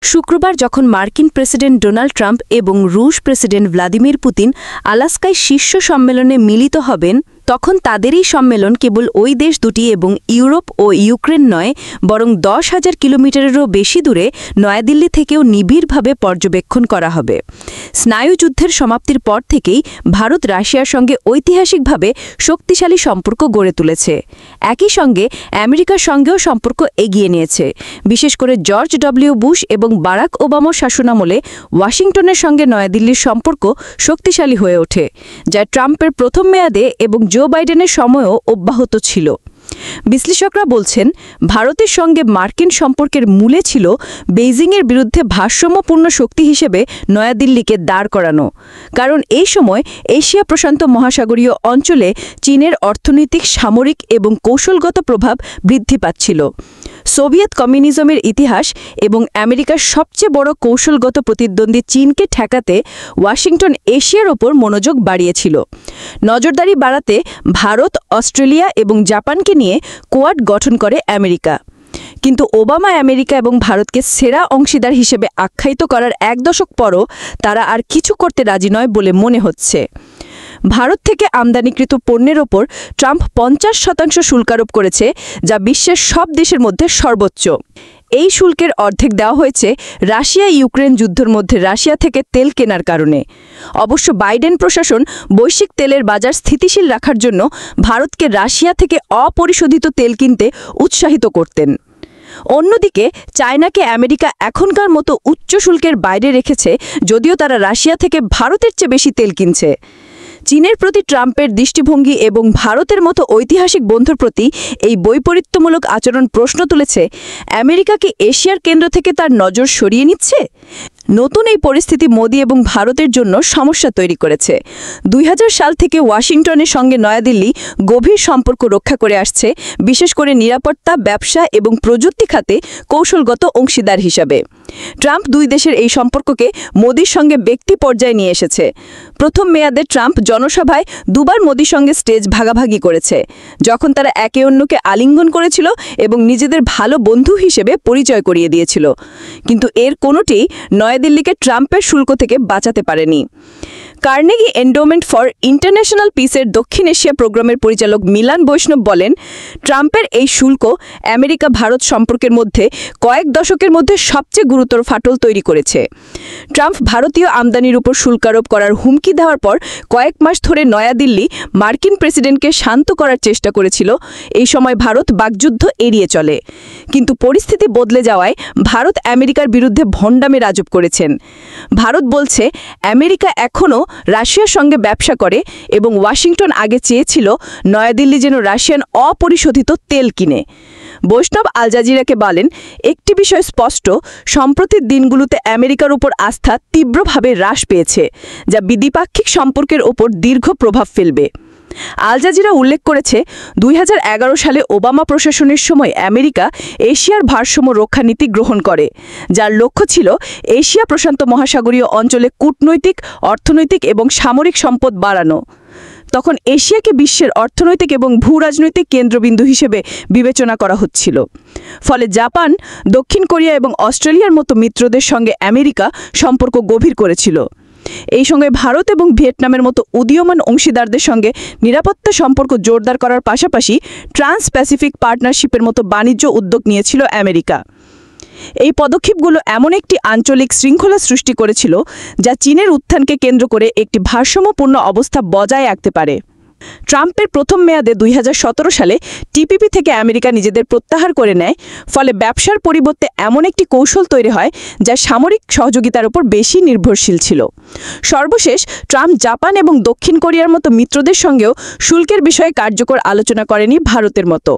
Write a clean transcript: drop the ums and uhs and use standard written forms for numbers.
শুক্রবার যখন মার্কিন প্রেসিডেন্ট ডোনাল্ড ট্রাম্প এবং রুশ প্রেসিডেন্ট ভ্লাদিমির পুতিন আলাস্কায় শীর্ষ সম্মেলনে মিলিত হবেন, তখন তাদের এই সম্মেলন কেবল ওই দেশ দুটি এবং ইউরোপ ও ইউক্রেন নয়, বরং 10,000 কিলোমিটারেরও বেশি দূরে নয়াদিল্লি থেকেও নিবিড়ভাবে পর্যবেক্ষণ করা হবে। স্নায়ুযুদ্ধের সমাপ্তির পর থেকেই ভারত রাশিয়ার সঙ্গে ঐতিহাসিকভাবে শক্তিশালী সম্পর্ক গড়ে তুলেছে। একই সঙ্গে আমেরিকার সঙ্গেও সম্পর্ক এগিয়ে নিয়েছে। বিশেষ করে জর্জ ডব্লিউ বুশ এবং বারাক ওবামার শাসনামলে ওয়াশিংটনের সঙ্গে নয়াদিল্লির সম্পর্ক শক্তিশালী হয়ে ওঠে, যা ট্রাম্পের প্রথম মেয়াদে এবং জো বাইডেনের সময়ও অব্যাহত ছিল। বিশ্লেষকরা বলছেন, ভারতের সঙ্গে মার্কিন সম্পর্কের মূলে ছিল বেইজিংয়ের বিরুদ্ধে ভারসাম্যপূর্ণ শক্তি হিসেবে নয়াদিল্লিকে দাঁড় করানো। কারণ এই সময় এশিয়া প্রশান্ত মহাসাগরীয় অঞ্চলে চীনের অর্থনৈতিক, সামরিক এবং কৌশলগত প্রভাব বৃদ্ধি পাচ্ছিল। সোভিয়েত কমিউনিজমের ইতিহাস এবং আমেরিকার সবচেয়ে বড় কৌশলগত প্রতিদ্বন্দ্বী চীনকে ঠেকাতে ওয়াশিংটন এশিয়ার ওপর মনোযোগ বাড়িয়েছিল। নজরদারি বাড়াতে ভারত, অস্ট্রেলিয়া এবং জাপানকে নিয়ে কোয়াড গঠন করে আমেরিকা। কিন্তু ওবামা আমেরিকা এবং ভারতকে সেরা অংশীদার হিসেবে আখ্যায়িত করার 1 দশক পরও তারা আর কিছু করতে রাজি নয় বলে মনে হচ্ছে। ভারত থেকে আমদানিকৃত পণ্যের ওপর ট্রাম্প 50% শুল্ক আরোপ করেছে, যা বিশ্বের সব দেশের মধ্যে সর্বোচ্চ। এই শুল্কের অর্ধেক দেওয়া হয়েছে রাশিয়া ইউক্রেন যুদ্ধের মধ্যে রাশিয়া থেকে তেল কেনার কারণে। অবশ্য বাইডেন প্রশাসন বৈশ্বিক তেলের বাজার স্থিতিশীল রাখার জন্য ভারতকে রাশিয়া থেকে অপরিশোধিত তেল কিনতে উৎসাহিত করতেন। অন্যদিকে চায়নাকে আমেরিকা এখনকার মতো উচ্চ শুল্কের বাইরে রেখেছে, যদিও তারা রাশিয়া থেকে ভারতের চেয়ে বেশি তেল কিনছে। চীনের প্রতি ট্রাম্পের দৃষ্টিভঙ্গি এবং ভারতের মতো ঐতিহাসিক বন্ধুর প্রতি এই বৈপরীত্যমূলক আচরণ প্রশ্ন তুলেছে, আমেরিকা কি এশিয়ার কেন্দ্র থেকে তার নজর সরিয়ে নিচ্ছে? নতুন এই পরিস্থিতি মোদি এবং ভারতের জন্য সমস্যা তৈরি করেছে। 2000 সাল থেকে ওয়াশিংটনের সঙ্গে নয়াদিল্লি গভীর সম্পর্ক রক্ষা করে আসছে, বিশেষ করে নিরাপত্তা, ব্যবসা এবং প্রযুক্তি খাতে কৌশলগত অংশীদার হিসাবে। ট্রাম্প দুই দেশের এই সম্পর্ককে মোদির সঙ্গে ব্যক্তি পর্যায়ে নিয়ে এসেছে। প্রথম মেয়াদে ট্রাম্প জনসভায় দুবার মোদির সঙ্গে স্টেজ ভাগাভাগি করেছে, যখন তারা একে অন্যকে আলিঙ্গন করেছিল এবং নিজেদের ভালো বন্ধু হিসেবে পরিচয় করিয়ে দিয়েছিল। কিন্তু এর কোনোটিই নয়াদিল্লিকে ট্রাম্পের শুল্ক থেকে বাঁচাতে পারেনি। কার্নেগি এন্ডোমেন্ট ফর ইন্টারন্যাশনাল পিসের দক্ষিণ এশিয়া প্রোগ্রামের পরিচালক মিলান বৈষ্ণব বলেন, ট্রাম্পের এই শুল্ক আমেরিকা ভারত সম্পর্কের মধ্যে কয়েক দশকের মধ্যে সবচেয়ে গুরুতর ফাটল তৈরি করেছে। ট্রাম্প ভারতীয় আমদানির উপর শুল্ক আরোপ করার হুমকি দেওয়ার পর কয়েক মাস ধরে নয়াদিল্লি মার্কিন প্রেসিডেন্টকে শান্ত করার চেষ্টা করেছিল। এই সময় ভারত বাকযুদ্ধ এড়িয়ে চলে, কিন্তু পরিস্থিতি বদলে যাওয়ায় ভারত আমেরিকার বিরুদ্ধে ভণ্ডামি আজব করেছেন। ভারত বলছে, আমেরিকা এখনও রাশিয়ার সঙ্গে ব্যবসা করে এবং ওয়াশিংটন আগে চেয়েছিল নয়াদিল্লি যেন রাশিয়ান অপরিশোধিত তেল কিনে। বৈষ্ণব আল জাজিরাকে বলেন, একটি বিষয় স্পষ্ট, সম্প্রতির দিনগুলোতে আমেরিকার উপর আস্থা তীব্রভাবে হ্রাস পেয়েছে, যা দ্বিপাক্ষিক সম্পর্কের ওপর দীর্ঘ প্রভাব ফেলবে। আল জাজিরা উল্লেখ করেছে, 2011 সালে ওবামা প্রশাসনের সময় আমেরিকা এশিয়ার ভারসাম্য রক্ষা নীতি গ্রহণ করে, যার লক্ষ্য ছিল এশিয়া প্রশান্ত মহাসাগরীয় অঞ্চলে কূটনৈতিক, অর্থনৈতিক এবং সামরিক সম্পদ বাড়ানো। তখন এশিয়াকে বিশ্বের অর্থনৈতিক এবং ভূরাজনৈতিক কেন্দ্রবিন্দু হিসেবে বিবেচনা করা হচ্ছিল। ফলে জাপান, দক্ষিণ কোরিয়া এবং অস্ট্রেলিয়ার মতো মিত্রদের সঙ্গে আমেরিকা সম্পর্ক গভীর করেছিল। এই সঙ্গে ভারত এবং ভিয়েতনামের মতো উদীয়মান অংশীদারদের সঙ্গে নিরাপত্তা সম্পর্ক জোরদার করার পাশাপাশি ট্রান্স প্যাসিফিক পার্টনারশিপের মতো বাণিজ্য উদ্যোগ নিয়েছিল আমেরিকা। এই পদক্ষেপগুলো এমন একটি আঞ্চলিক শৃঙ্খলা সৃষ্টি করেছিল, যা চীনের উত্থানকে কেন্দ্র করে একটি ভারসাম্যপূর্ণ অবস্থা বজায় রাখতে পারে। ট্রাম্পের প্রথম মেয়াদে 2017 সালে টিপিপি থেকে আমেরিকা নিজেদের প্রত্যাহার করে নেয়, ফলে ব্যবসার পরিবর্তে এমন একটি কৌশল তৈরি হয় যা সামরিক সহযোগিতার উপর বেশি নির্ভরশীল ছিল। সর্বশেষ ট্রাম্প জাপান এবং দক্ষিণ কোরিয়ার মতো মিত্রদের সঙ্গেও শুল্কের বিষয়ে কার্যকর আলোচনা করেনি ভারতের মতো।